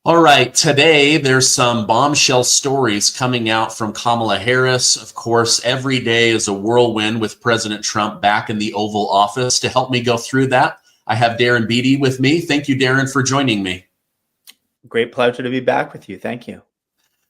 All right, today there's some bombshell stories coming out from Kamala Harris. Of course, every day is a whirlwind with President Trump back in the Oval Office. To help me go through that, I have Darren Beatty with me. Thank you, Darren, for joining me. Great pleasure to be back with you. Thank you.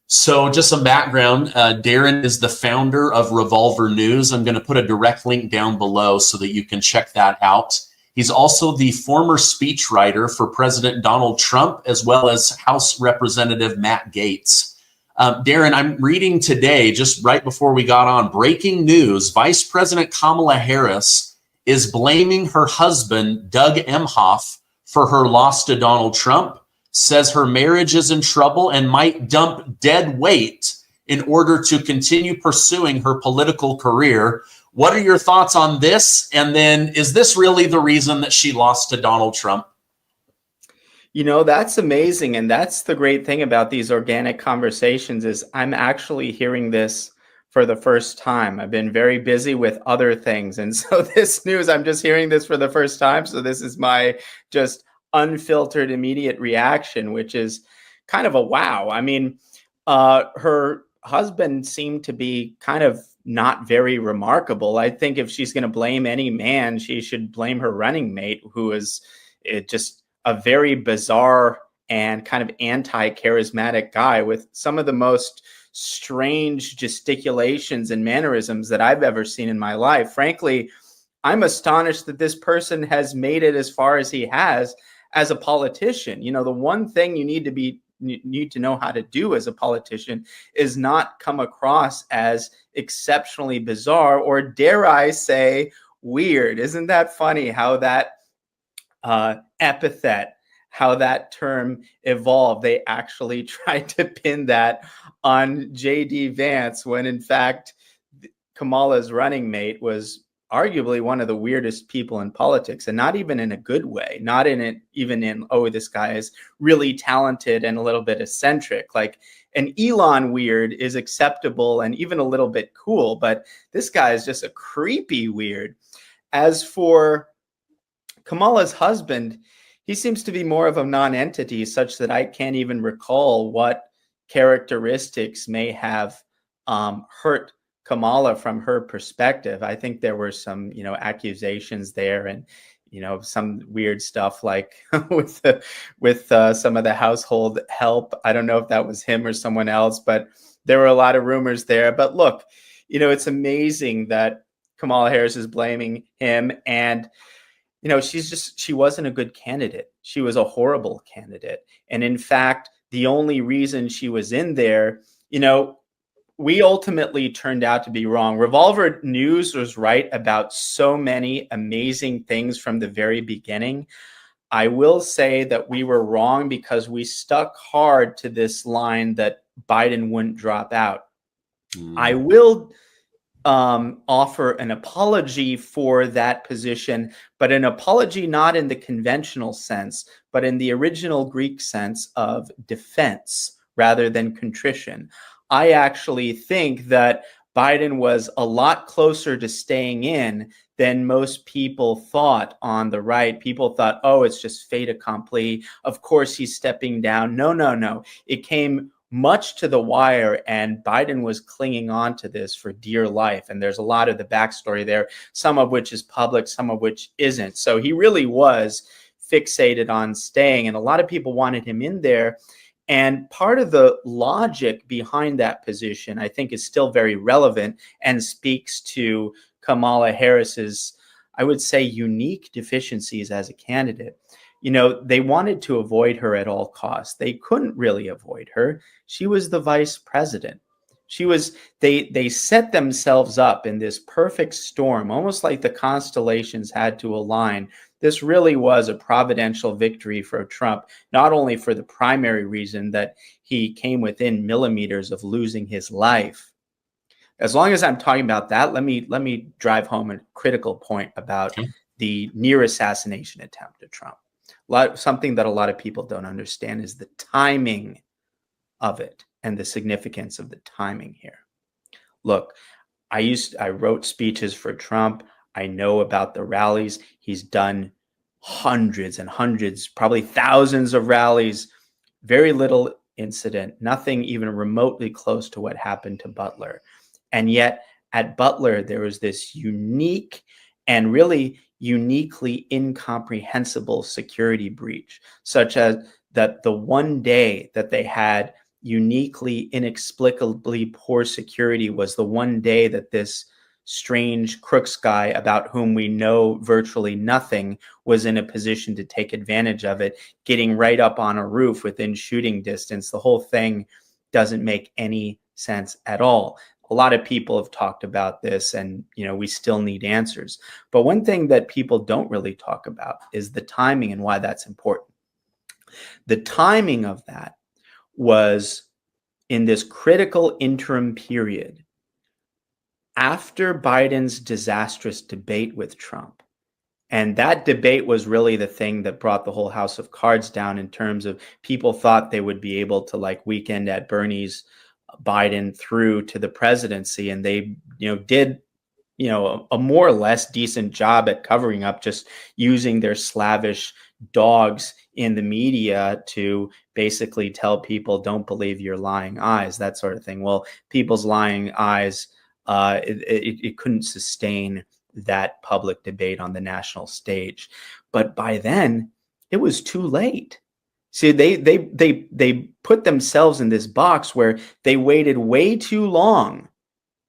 So just some background, Darren is the founder of Revolver News. I'm going to put a direct link down below so that you can check that out. He's also the former speechwriter for President Donald Trump, as well as House Representative Matt Gaetz. Darren, I'm reading today, just right before we got on, breaking news. Vice President Kamala Harris is blaming her husband, Doug Emhoff, for her loss to Donald Trump, says her marriage is in trouble and might dump dead weight in order to continue pursuing her political career. What are your thoughts on this? And then is this really the reason that she lost to Donald Trump? You know, that's amazing. And that's the great thing about these organic conversations is I'm actually hearing this for the first time. I've been very busy with other things. And so this news, I'm just hearing this for the first time. So this is my just unfiltered immediate reaction, which is kind of a wow. I mean, her husband seemed to be kind of not very remarkable. I think if she's going to blame any man, she should blame her running mate, who is just a very bizarre and kind of anti-charismatic guy with some of the most strange gesticulations and mannerisms that I've ever seen in my life. Frankly, I'm astonished that this person has made it as far as he has as a politician. You know, the one thing you need to know how to do as a politician is not come across as exceptionally bizarre, or dare I say weird. Isn't that funny how that epithet, how that term evolved? They actually tried to pin that on J.D. Vance when in fact Kamala's running mate was arguably one of the weirdest people in politics, and not even in a good way, not in it, even in, oh, this guy is really talented and a little bit eccentric. Like an Elon weird is acceptable and even a little bit cool, but this guy is just a creepy weird. As for Kamala's husband, he seems to be more of a non-entity, such that I can't even recall what characteristics may have hurt Kamala from her perspective. I think there were some, accusations there, and some weird stuff like with some of the household help. I don't know if that was him or someone else, but there were a lot of rumors there. But look, it's amazing that Kamala Harris is blaming him, and she wasn't a good candidate. She was a horrible candidate, and in fact, the only reason she was in there, we ultimately turned out to be wrong. Revolver News was right about so many amazing things from the very beginning. I will say that we were wrong because we stuck hard to this line that Biden wouldn't drop out. I will offer an apology for that position, but an apology not in the conventional sense, but in the original Greek sense of defense rather than contrition. I actually think that Biden was a lot closer to staying in than most people thought on the right. People thought, oh, it's just fait accompli. Of course, he's stepping down. No. It came much to the wire, and Biden was clinging on to this for dear life. And there's a lot of the backstory there, some of which is public, some of which isn't. So he really was fixated on staying, and a lot of people wanted him in there. And part of the logic behind that position, I think, is still very relevant and speaks to Kamala Harris's, I would say, unique deficiencies as a candidate. They wanted to avoid her at all costs. They couldn't really avoid her. She was the vice president. They set themselves up in this perfect storm, almost like the constellations had to align. This really was a providential victory for Trump, not only for the primary reason that he came within millimeters of losing his life. As long as I'm talking about that, let me drive home a critical point about the near assassination attempt at Trump. Something that a lot of people don't understand is the timing of it and the significance of the timing here. Look, I wrote speeches for Trump. I know about the rallies. He's done hundreds and hundreds, probably thousands of rallies very little incident, nothing even remotely close to what happened to Butler. And yet at Butler, there was this unique and really uniquely incomprehensible security breach, such as that the one day that they had uniquely, inexplicably poor security was the one day that this strange crooks guy about whom we know virtually nothing was in a position to take advantage of it, getting right up on a roof within shooting distance. The whole thing doesn't make any sense at all. A lot of people have talked about this, and we still need answers. But one thing that people don't really talk about is the timing and why that's important. The timing of that was in this critical interim period after Biden's disastrous debate with Trump. And that debate was really the thing that brought the whole house of cards down, in terms of people thought they would be able to weekend at Bernie's Biden through to the presidency. And they, did, a more or less decent job at covering up, just using their slavish dogs in the media to basically tell people, don't believe your lying eyes, that sort of thing. Well, people's lying eyes, it couldn't sustain that public debate on the national stage. But by then it was too late. See, they put themselves in this box where they waited way too long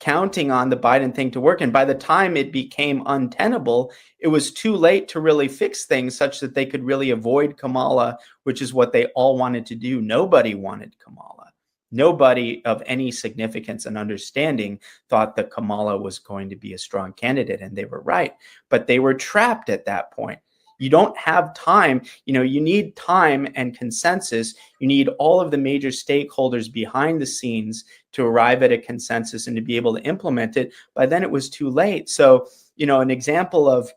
counting on the Biden thing to work. And by the time it became untenable, it was too late to really fix things such that they could really avoid Kamala, which is what they all wanted to do. Nobody wanted Kamala. Nobody of any significance and understanding thought that Kamala was going to be a strong candidate, and they were right. But they were trapped at that point. You don't have time. You need time and consensus. You need all of the major stakeholders behind the scenes to arrive at a consensus and to be able to implement it. By then it was too late. So, an example of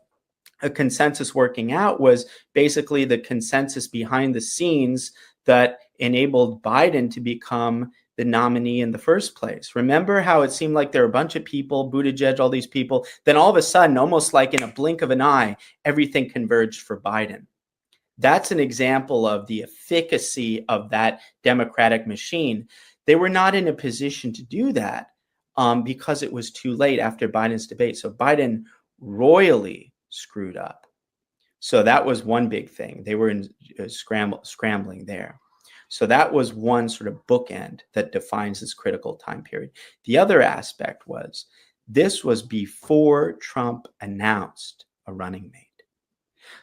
a consensus working out was basically the consensus behind the scenes that enabled Biden to become the nominee in the first place. Remember how it seemed like there were a bunch of people, Buttigieg, all these people, then all of a sudden, almost like in a blink of an eye, everything converged for Biden. That's an example of the efficacy of that Democratic machine. They were not in a position to do that because it was too late after Biden's debate. So Biden royally screwed up. So that was one big thing. They were in scrambling there. So that was one sort of bookend that defines this critical time period. The other aspect was this was before Trump announced a running mate.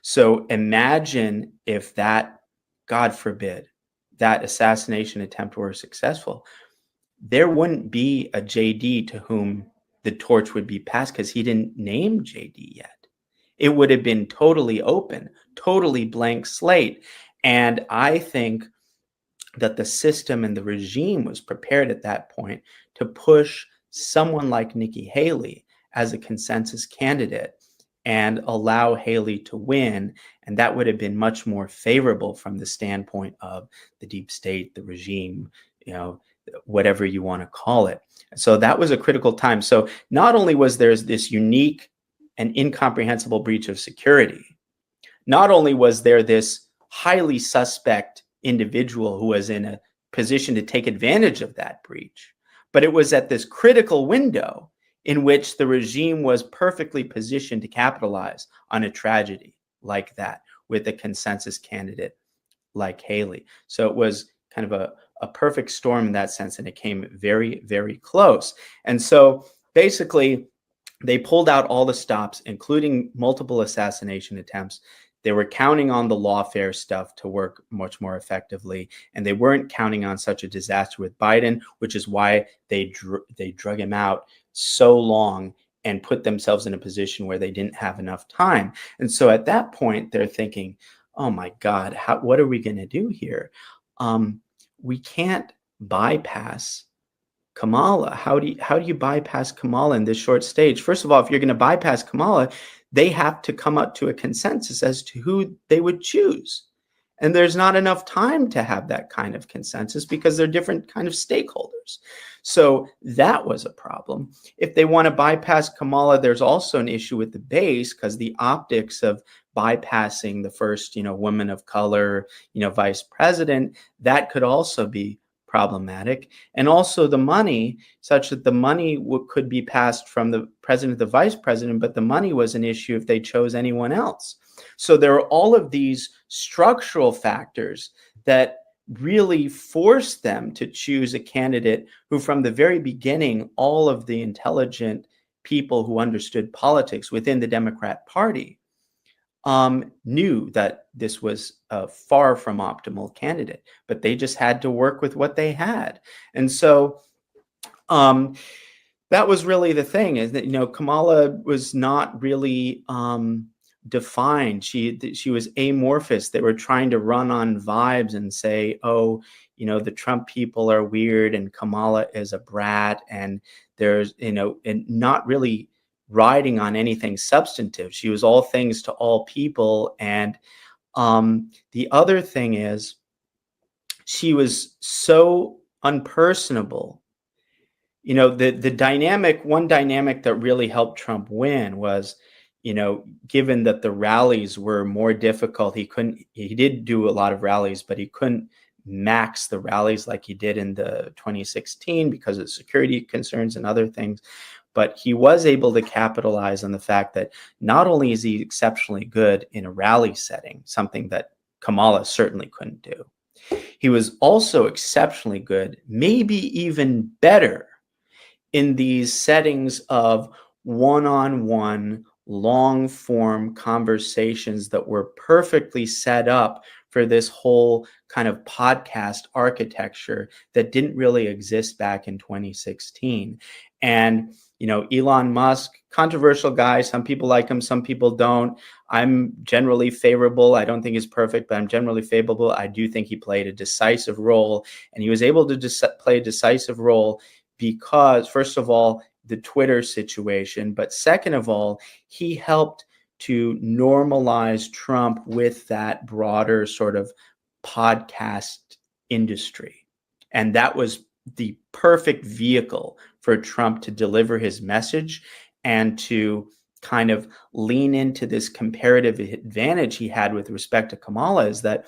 So imagine if that, God forbid, that assassination attempt were successful, there wouldn't be a JD to whom the torch would be passed, because he didn't name JD yet. It would have been totally open, totally blank slate. And I think that the system and the regime was prepared at that point to push someone like Nikki Haley as a consensus candidate and allow Haley to win. And that would have been much more favorable from the standpoint of the deep state, the regime, whatever you want to call it. So that was a critical time. So not only was there this unique and incomprehensible breach of security, not only was there this highly suspect individual who was in a position to take advantage of that breach, but it was at this critical window in which the regime was perfectly positioned to capitalize on a tragedy like that with a consensus candidate like Haley. So it was kind of a perfect storm in that sense, and it came very, very close. And so basically, they pulled out all the stops, including multiple assassination attempts. They were counting on the lawfare stuff to work much more effectively, and they weren't counting on such a disaster with Biden, which is why they drug him out so long and put themselves in a position where they didn't have enough time. And so at that point, they're thinking, oh my God, what are we going to do here? We can't bypass Kamala. How do you bypass Kamala in this short stage? First of all, if you're going to bypass Kamala, they have to come up to a consensus as to who they would choose. And there's not enough time to have that kind of consensus because they're different kind of stakeholders. So that was a problem. If they want to bypass Kamala, there's also an issue with the base because the optics of bypassing the first, woman of color, vice president, that could also be problematic. And also the money, such that the money could be passed from the president to the vice president, but the money was an issue if they chose anyone else. So there are all of these structural factors that really forced them to choose a candidate who, from the very beginning, all of the intelligent people who understood politics within the Democrat Party knew that this was a far from optimal candidate, but they just had to work with what they had. And so that was really the thing, is that, Kamala was not really defined. She was amorphous. They were trying to run on vibes and say, oh, the Trump people are weird and Kamala is a brat, and there's, and not really riding on anything substantive. She was all things to all people. And the other thing is, she was so unpersonable. One dynamic that really helped Trump win was, given that the rallies were more difficult, he did do a lot of rallies, but he couldn't max the rallies like he did in the 2016 because of security concerns and other things. But he was able to capitalize on the fact that not only is he exceptionally good in a rally setting, something that Kamala certainly couldn't do, he was also exceptionally good, maybe even better, in these settings of one-on-one, long-form conversations that were perfectly set up for this whole kind of podcast architecture that didn't really exist back in 2016. And, Elon Musk, controversial guy. Some people like him, some people don't. I'm generally favorable. I don't think he's perfect, but I'm generally favorable. I do think he played a decisive role, and he was able to play a decisive role because, first of all, the Twitter situation, but second of all, he helped to normalize Trump with that broader sort of podcast industry. And that was the perfect vehicle for Trump to deliver his message and to kind of lean into this comparative advantage he had with respect to Kamala, is that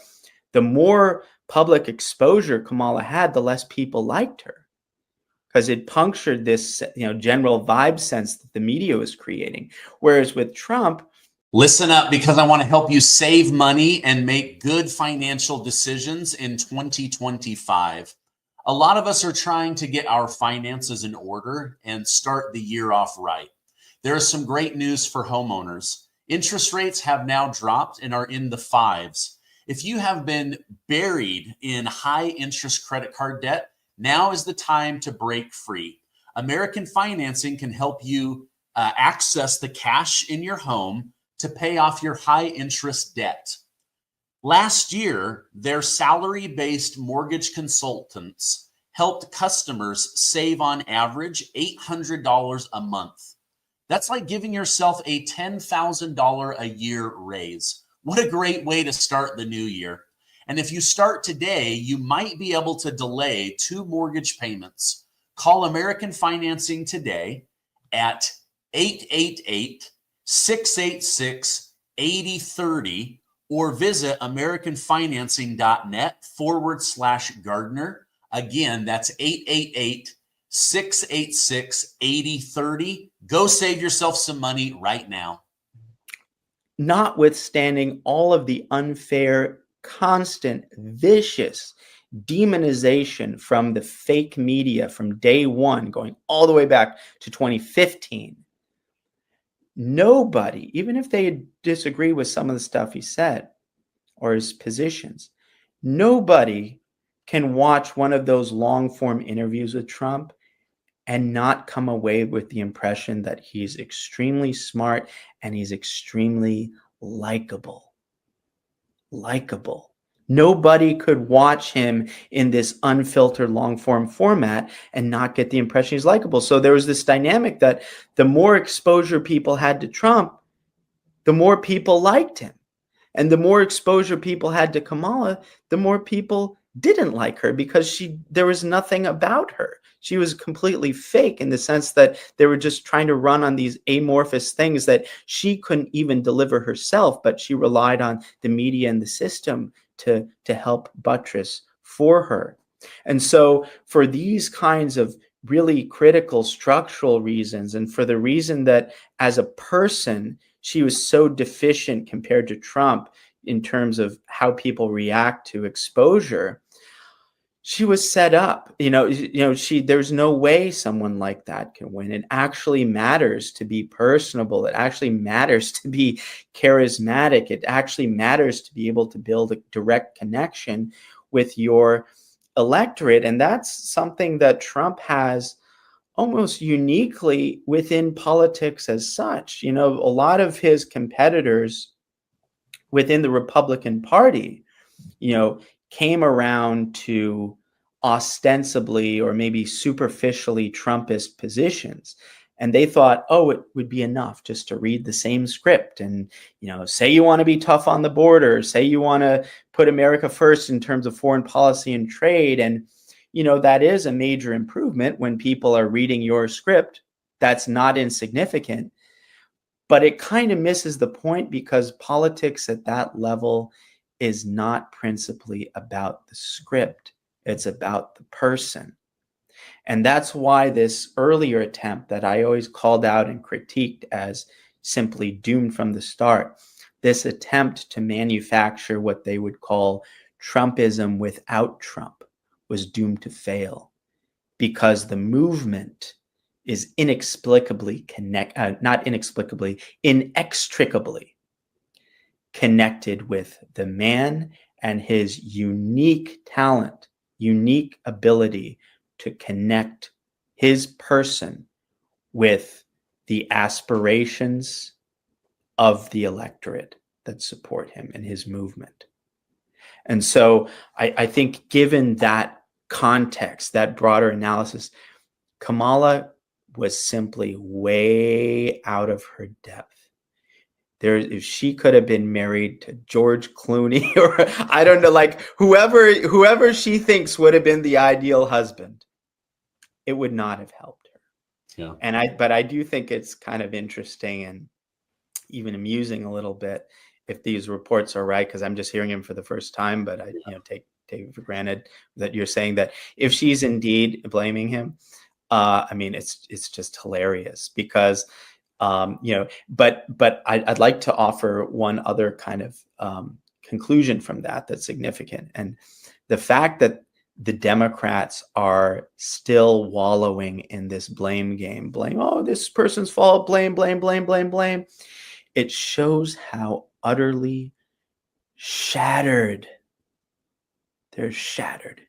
the more public exposure Kamala had, the less people liked her, because it punctured this, general vibe sense that the media was creating. Whereas with Trump, listen up, because I want to help you save money and make good financial decisions in 2025. A lot of us are trying to get our finances in order and start the year off right. There is some great news for homeowners. Interest rates have now dropped and are in the 5s. If you have been buried in high interest credit card debt, now is the time to break free. American Financing can help you access the cash in your home to pay off your high interest debt. Last year, their salary-based mortgage consultants helped customers save on average $800 a month. That's like giving yourself a $10,000 a year raise. What a great way to start the new year. And if you start today, you might be able to delay 2 mortgage payments. Call American Financing today at 888-686-8030 or visit americanfinancing.net/Gardner. Again, that's 888-686-8030. Go save yourself some money right now. Notwithstanding all of the unfair, constant, vicious demonization from the fake media from day one, going all the way back to 2015, nobody, even if they disagree with some of the stuff he said or his positions, nobody can watch one of those long form interviews with Trump and not come away with the impression that he's extremely smart and he's extremely likable. Nobody could watch him in this unfiltered long form format and not get the impression he's likable. So there was this dynamic that the more exposure people had to Trump, the more people liked him. And the more exposure people had to Kamala, the more people didn't like her because there was nothing about her. She was completely fake in the sense that they were just trying to run on these amorphous things that she couldn't even deliver herself, but she relied on the media and the system to help buttress for her. And so for these kinds of really critical structural reasons, and for the reason that as a person, she was so deficient compared to Trump in terms of how people react to exposure, she was set up. There's no way someone like that can win. It actually matters to be personable. It actually matters to be charismatic. It actually matters to be able to build a direct connection with your electorate. And that's something that Trump has almost uniquely within politics as such. A lot of his competitors within the Republican Party, came around to ostensibly or maybe superficially Trumpist positions. And they thought, oh, it would be enough just to read the same script and, say you want to be tough on the border, say you want to put America first in terms of foreign policy and trade. And, that is a major improvement when people are reading your script. That's not insignificant, but it kind of misses the point because politics at that level is not principally about the script. It's about the person. And that's why this earlier attempt that I always called out and critiqued as simply doomed from the start, this attempt to manufacture what they would call Trumpism without Trump, was doomed to fail because the movement is inextricably connected with the man and his unique talent, unique ability to connect his person with the aspirations of the electorate that support him and his movement. And so I think given that context, that broader analysis, Kamala was simply way out of her depth. If she could have been married to George Clooney or I don't know, like whoever she thinks would have been the ideal husband, it would not have helped her. Yeah. But I do think it's kind of interesting and even amusing a little bit if these reports are right, because I'm just hearing them for the first time, but I take it for granted that you're saying that if she's indeed blaming him, it's just hilarious because but I'd like to offer one other kind of conclusion from that's significant. And the fact that the Democrats are still wallowing in this blame game, this person's fault, blame. It shows how utterly shattered. They're shattered.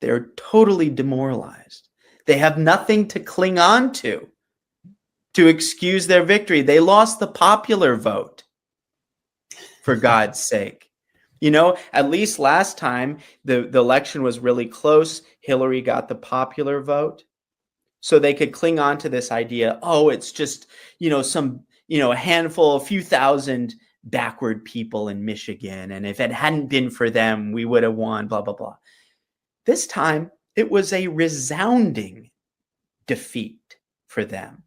They're totally demoralized. They have nothing to cling on to excuse their victory. They lost the popular vote, for God's sake. At least last time the election was really close. Hillary got the popular vote. So they could cling on to this idea, it's just, a handful, a few thousand backward people in Michigan. And if it hadn't been for them, we would have won, blah, blah, blah. This time, it was a resounding defeat for them.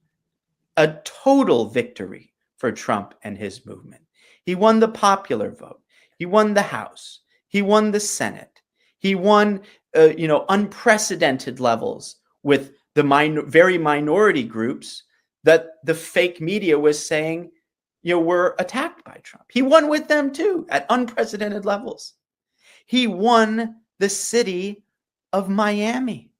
A total victory for Trump and his movement. He won the popular vote. He won the House. He won the Senate. He won, unprecedented levels with the very minority groups that the fake media was saying, were attacked by Trump. He won with them too at unprecedented levels. He won the city of Miami,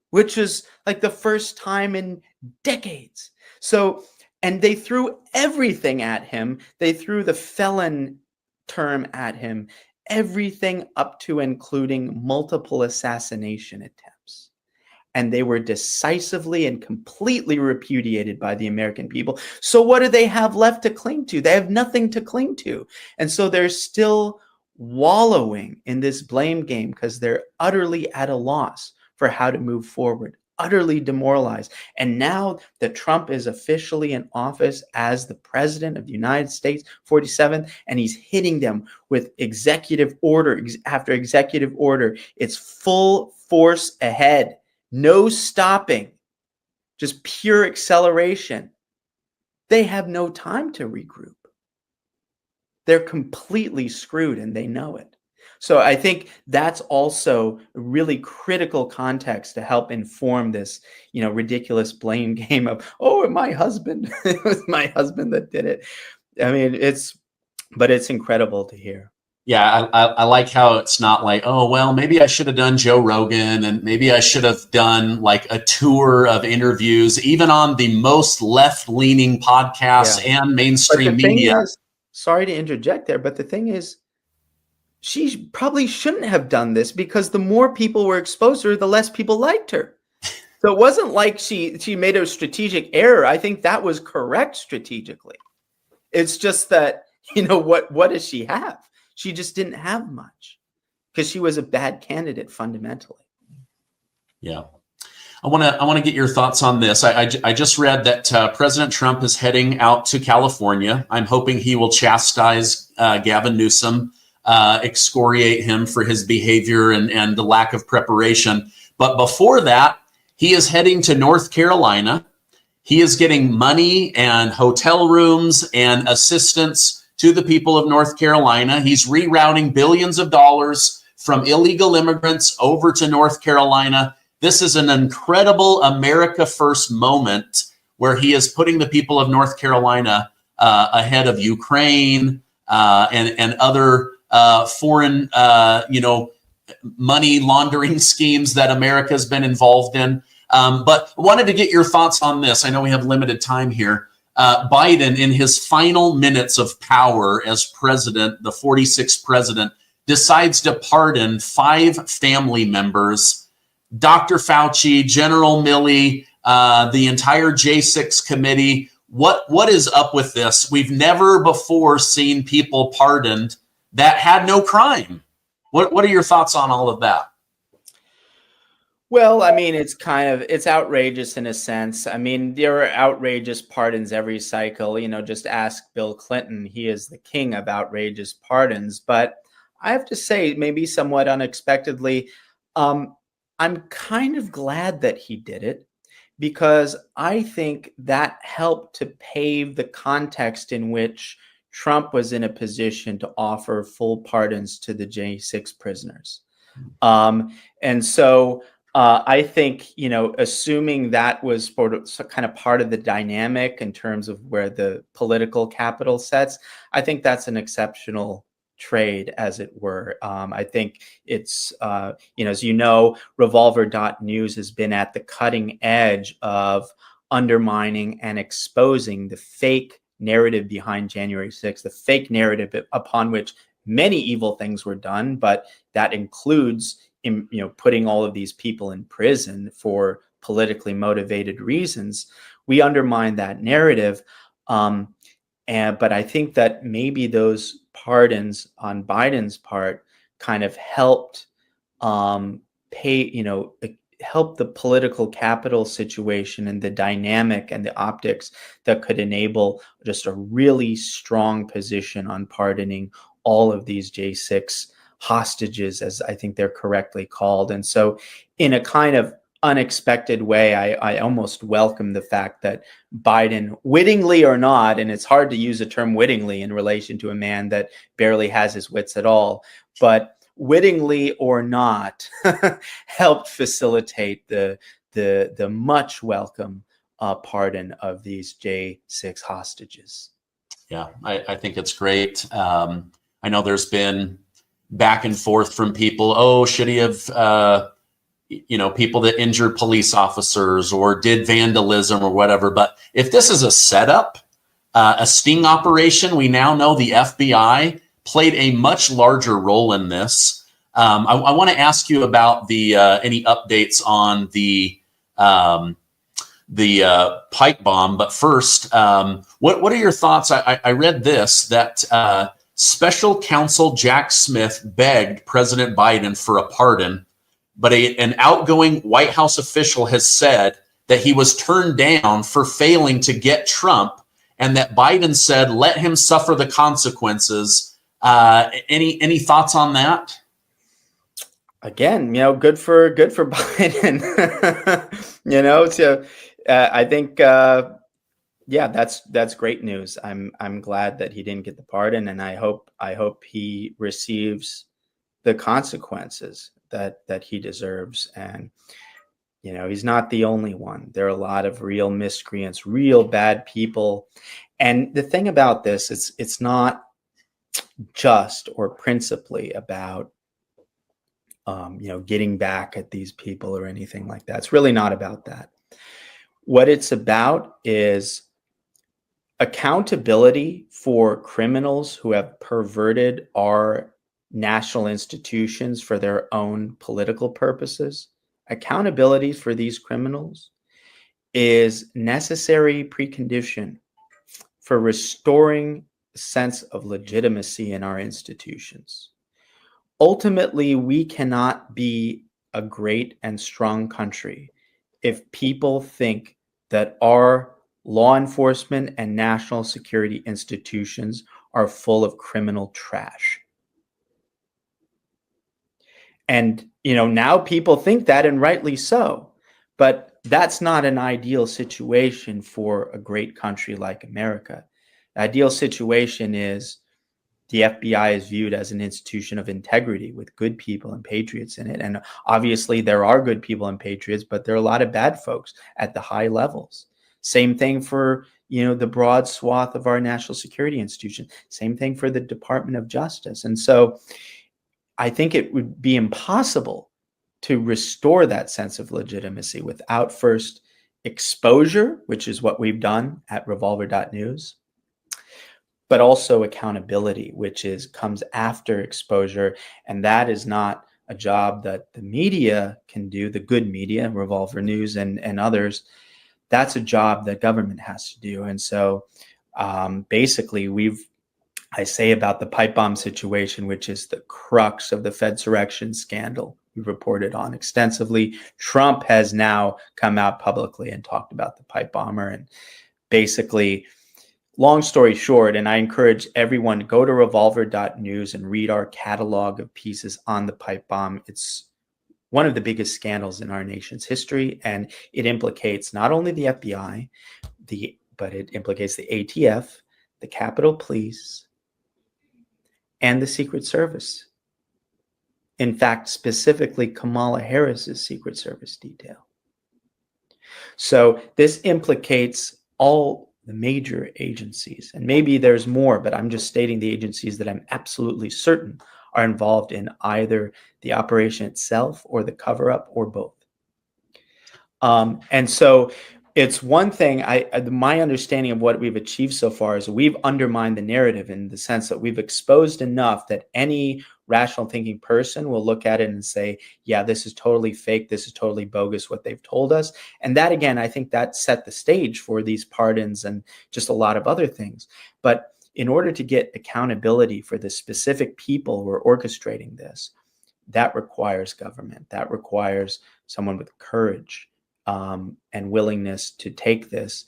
which is like the first time in decades. So, and they threw everything at him. They threw the felon term at him, everything up to including multiple assassination attempts. And they were decisively and completely repudiated by the American people. So what do they have left to cling to? They have nothing to cling to. And so they're still wallowing in this blame game because they're utterly at a loss for how to move forward utterly demoralized. And now that Trump is officially in office as the president of the United States, 47th, and he's hitting them with executive order after executive order, it's full force ahead, no stopping, just pure acceleration. They have no time to regroup. They're completely screwed and they know it. So I think that's also a really critical context to help inform this, ridiculous blame game of, oh, my husband, it was my husband that did it. I mean, it's incredible to hear. Yeah, I like how it's not like, oh, well, maybe I should have done Joe Rogan and maybe I should have done like a tour of interviews, even on the most left-leaning podcasts and mainstream media. Sorry to interject there, but the thing is, she probably shouldn't have done this because the more people were exposed to her, the less people liked her. So it wasn't like she made a strategic error. I think that was correct strategically. It's just that, what does she have? She just didn't have much because she was a bad candidate fundamentally. Yeah. I want to get your thoughts on this. I just read that President Trump is heading out to California. I'm hoping he will chastise Gavin Newsom, excoriate him for his behavior and the lack of preparation. But before that, he is heading to North Carolina. He is getting money and hotel rooms and assistance to the people of North Carolina. He's rerouting billions of dollars from illegal immigrants over to North Carolina. This is an incredible America First moment where he is putting the people of North Carolina ahead of Ukraine and other foreign, money laundering schemes that America has been involved in. But wanted to get your thoughts on this. I know we have limited time here. Biden, in his final minutes of power as president, the 46th president, decides to pardon 5 family members, Dr. Fauci, General Milley, the entire J6 committee. What is up with this? We've never before seen people pardoned that had no crime. What are your thoughts on all of that? Well, I mean, it's outrageous in a sense. I mean, there are outrageous pardons every cycle. Just ask Bill Clinton. He is the king of outrageous pardons. But I have to say, maybe somewhat unexpectedly, I'm kind of glad that he did it because I think that helped to pave the context in which Trump was in a position to offer full pardons to the J6 prisoners. And so I think, assuming that was kind of part of the dynamic in terms of where the political capital sets, I think that's an exceptional trade, as it were. I think it's, as Revolver.news has been at the cutting edge of undermining and exposing the fake narrative behind January 6th, the fake narrative upon which many evil things were done, but that includes putting all of these people in prison for politically motivated reasons. We undermine that narrative. But I think that maybe those pardons on Biden's part kind of helped help the political capital situation and the dynamic and the optics that could enable just a really strong position on pardoning all of these J6 hostages, as I think they're correctly called. And so in a kind of unexpected way, I almost welcome the fact that Biden, wittingly or not, and it's hard to use the term wittingly in relation to a man that barely has his wits at all, but wittingly or not, helped facilitate the much welcome pardon of these J6 hostages. Yeah, I think it's great. I know there's been back and forth from people. Oh, should he have, people that injured police officers or did vandalism or whatever. But if this is a setup, a sting operation, we now know the FBI played a much larger role in this. I want to ask you about the any updates on the pipe bomb. But first, what are your thoughts? I read this, that special counsel Jack Smith begged President Biden for a pardon. but an outgoing White House official has said that he was turned down for failing to get Trump, and that Biden said, let him suffer the consequences. Any thoughts on that? Again, good for Biden. So I think yeah, that's great news. I'm glad that he didn't get the pardon, and I hope he receives the consequences that he deserves. And he's not the only one. There are a lot of real miscreants, real bad people. And the thing about this, it's not just or principally about getting back at these people or anything like that. It's really not about that. What it's about is accountability for criminals who have perverted our national institutions for their own political purposes. Accountability for these criminals is necessary precondition for restoring a sense of legitimacy in our institutions. Ultimately, we cannot be a great and strong country if people think that our law enforcement and national security institutions are full of criminal trash. And, now people think that, and rightly so, but that's not an ideal situation for a great country like America. The ideal situation is the FBI is viewed as an institution of integrity with good people and patriots in it. And obviously there are good people and patriots, but there are a lot of bad folks at the high levels. Same thing for, the broad swath of our national security institution. Same thing for the Department of Justice. And so I think it would be impossible to restore that sense of legitimacy without first exposure, which is what we've done at revolver.news, but also accountability, which comes after exposure. And that is not a job that the media can do, the good media, Revolver News and others. That's a job that government has to do. And so basically I say about the pipe bomb situation, which is the crux of the Fedsurrection scandal we reported on extensively. Trump has now come out publicly and talked about the pipe bomber. And basically, long story short, and I encourage everyone to go to revolver.news and read our catalog of pieces on the pipe bomb. It's one of the biggest scandals in our nation's history, and it implicates not only the FBI, but it implicates the ATF, the Capitol Police, and the Secret Service. In fact, specifically Kamala Harris's Secret Service detail. So this implicates all the major agencies, and maybe there's more, but I'm just stating the agencies that I'm absolutely certain are involved in either the operation itself or the cover-up or both. And so it's one thing, my understanding of what we've achieved so far is we've undermined the narrative in the sense that we've exposed enough that any rational thinking person will look at it and say, yeah, this is totally fake. This is totally bogus, what they've told us. And that, again, I think that set the stage for these pardons and just a lot of other things. But in order to get accountability for the specific people who are orchestrating this, that requires government. That requires someone with courage and willingness to take this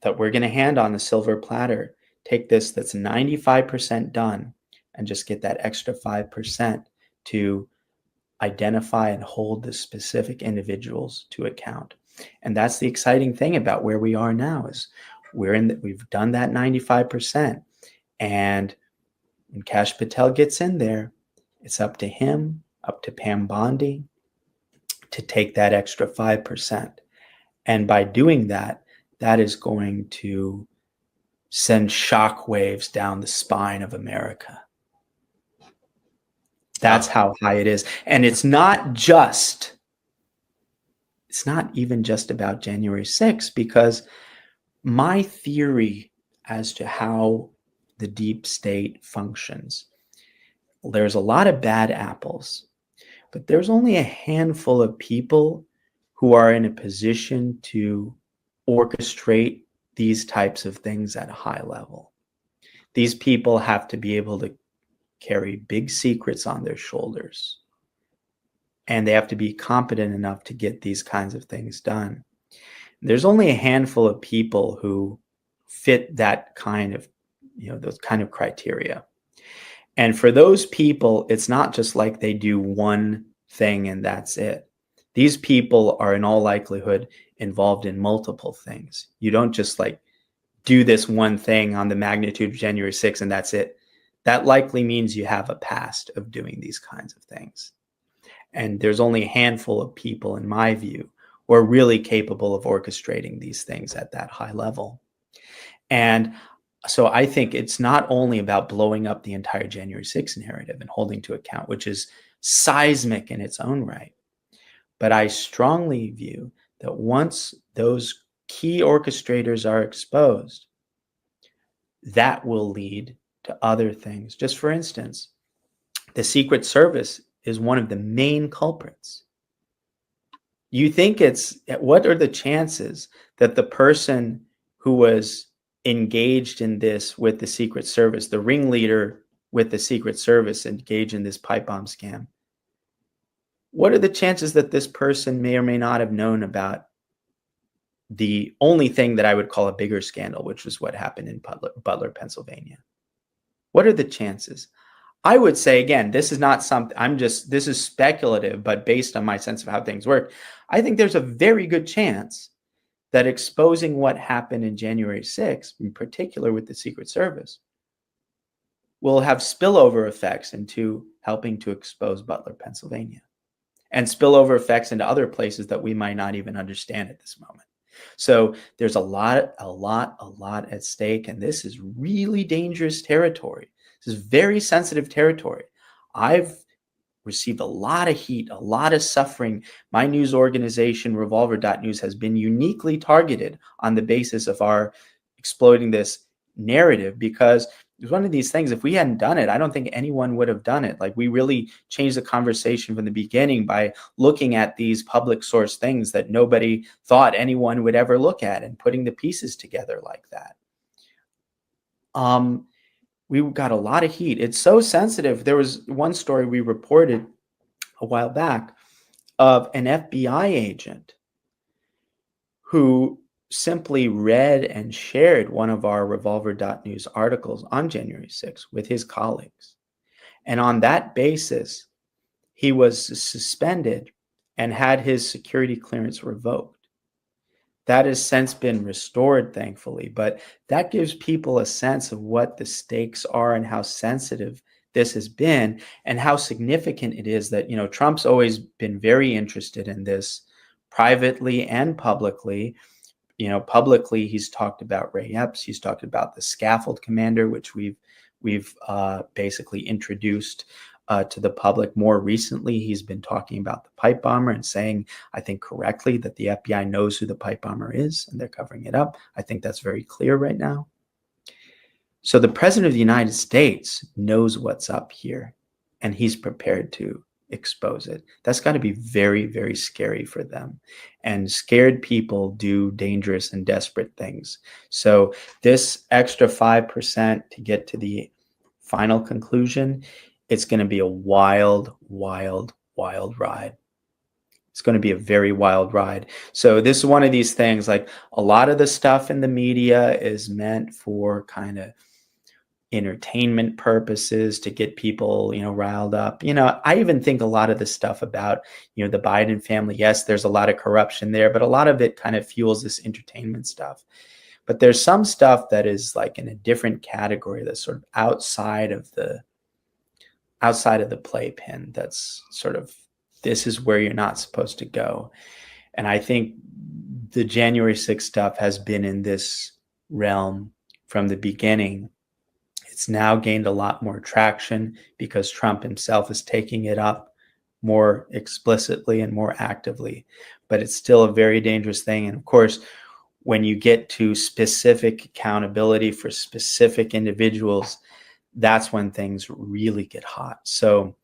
that we're going to hand on the silver platter, take this that's 95% done, and just get that extra 5% to identify and hold the specific individuals to account. And that's the exciting thing about where we are now is we've done that 95%. And when Kash Patel gets in there, it's up to him, up to Pam Bondi, to take that extra 5%. And by doing that, that is going to send shockwaves down the spine of America. That's how high it is. And it's not even just about January 6th, because my theory as to how the deep state functions, there's a lot of bad apples, but there's only a handful of people who are in a position to orchestrate these types of things at a high level. These people have to be able to carry big secrets on their shoulders. and they have to be competent enough to get these kinds of things done. There's only a handful of people who fit that kind of, those kind of criteria. And for those people, it's not just like they do one thing and that's it. These people are in all likelihood involved in multiple things. You don't just like do this one thing on the magnitude of January 6th and that's it. That likely means you have a past of doing these kinds of things. And there's only a handful of people, in my view, who are really capable of orchestrating these things at that high level. And so I think it's not only about blowing up the entire January 6th narrative and holding to account, which is seismic in its own right, but I strongly view that once those key orchestrators are exposed, that will lead to other things. Just for instance, the Secret Service is one of the main culprits. You think what are the chances that the person who was engaged in this with the Secret Service, the ringleader with the Secret Service engaged in this pipe bomb scam, what are the chances that this person may or may not have known about the only thing that I would call a bigger scandal, which was what happened in Butler, Pennsylvania? What are the chances? I would say, again, this is not something, this is speculative, but based on my sense of how things work, I think there's a very good chance that exposing what happened in January 6th, in particular with the Secret Service, will have spillover effects into helping to expose Butler, Pennsylvania, and spillover effects into other places that we might not even understand at this moment. So there's a lot at stake, and this is really dangerous territory. This is very sensitive territory. I've received a lot of heat, a lot of suffering. My news organization, Revolver.News, has been uniquely targeted on the basis of our exploiting this narrative, because it was one of these things, if we hadn't done it, I don't think anyone would have done it. Like, we really changed the conversation from the beginning by looking at these public source things that nobody thought anyone would ever look at and putting the pieces together like that. We got a lot of heat. It's so sensitive. There was one story we reported a while back of an FBI agent who simply read and shared one of our Revolver.News articles on January 6th with his colleagues. And on that basis, he was suspended and had his security clearance revoked. That has since been restored, thankfully, but that gives people a sense of what the stakes are and how sensitive this has been and how significant it is that, Trump's always been very interested in this privately and publicly. Publicly, he's talked about Ray Epps. He's talked about the scaffold commander, which we've basically introduced to the public. More recently, he's been talking about the pipe bomber and saying, I think correctly, that the FBI knows who the pipe bomber is and they're covering it up. I think that's very clear right now. So the President of the United States knows what's up here, and he's prepared to expose it. That's got to be very, very scary for them. And scared people do dangerous and desperate things. So this extra 5% to get to the final conclusion, it's going to be a wild, wild, wild ride. It's going to be a very wild ride. So this is one of these things, like a lot of the stuff in the media is meant for kind of entertainment purposes to get people, riled up. I even think a lot of the stuff about, the Biden family, yes, there's a lot of corruption there, but a lot of it kind of fuels this entertainment stuff. But there's some stuff that is like in a different category that's sort of outside of the playpen. That's sort of, this is where you're not supposed to go. And I think the January 6th stuff has been in this realm from the beginning. It's now gained a lot more traction because Trump himself is taking it up more explicitly and more actively. But it's still a very dangerous thing. And of course, when you get to specific accountability for specific individuals, that's when things really get hot. So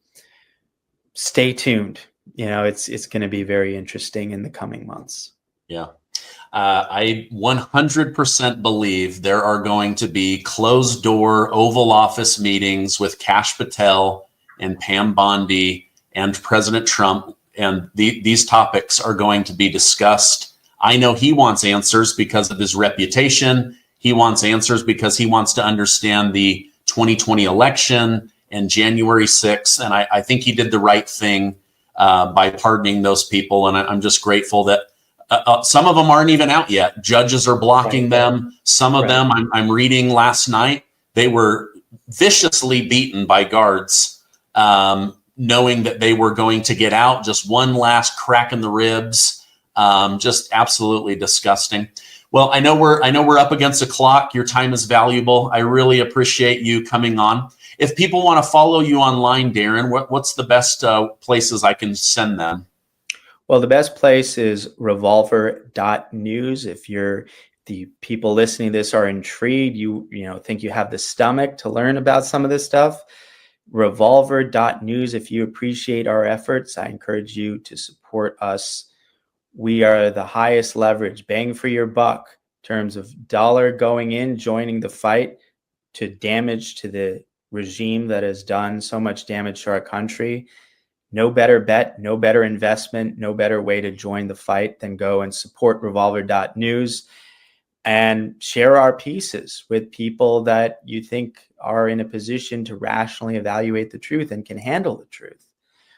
stay tuned. It's going to be very interesting in the coming months. Yeah. I 100% believe there are going to be closed door Oval Office meetings with Kash Patel and Pam Bondi and President Trump and these topics are going to be discussed. I know he wants answers because of his reputation. He wants answers because he wants to understand the 2020 election and January 6th. And I think he did the right thing by pardoning those people. And I'm just grateful that some of them aren't even out yet. Judges are blocking them. Some of them, I'm reading last night, they were viciously beaten by guards, knowing that they were going to get out. Just one last crack in the ribs. Just absolutely disgusting. Well, I know we're up against the clock. Your time is valuable. I really appreciate you coming on. If people want to follow you online, Darren, what's the best places I can send them? Well, the best place is revolver.news. If the people listening to this are intrigued, you think you have the stomach to learn about some of this stuff, revolver.news. If you appreciate our efforts, I encourage you to support us. We are the highest leverage, bang for your buck, in terms of dollar going in, joining the fight, to damage to the regime that has done so much damage to our country. No better bet, no better investment, no better way to join the fight than go and support revolver.news and share our pieces with people that you think are in a position to rationally evaluate the truth and can handle the truth.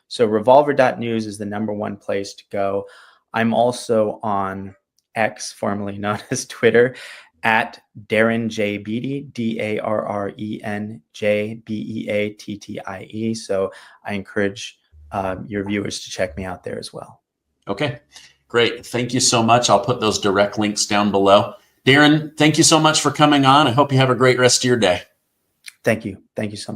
So revolver.news is the _1 place to go. I'm also on X, formerly known as Twitter, at Darren J. Beattie, DarrenJBeattie. So I encourage your viewers to check me out there as well. Okay, great. Thank you so much. I'll put those direct links down below. Darren, thank you so much for coming on. I hope you have a great rest of your day. Thank you. Thank you so much.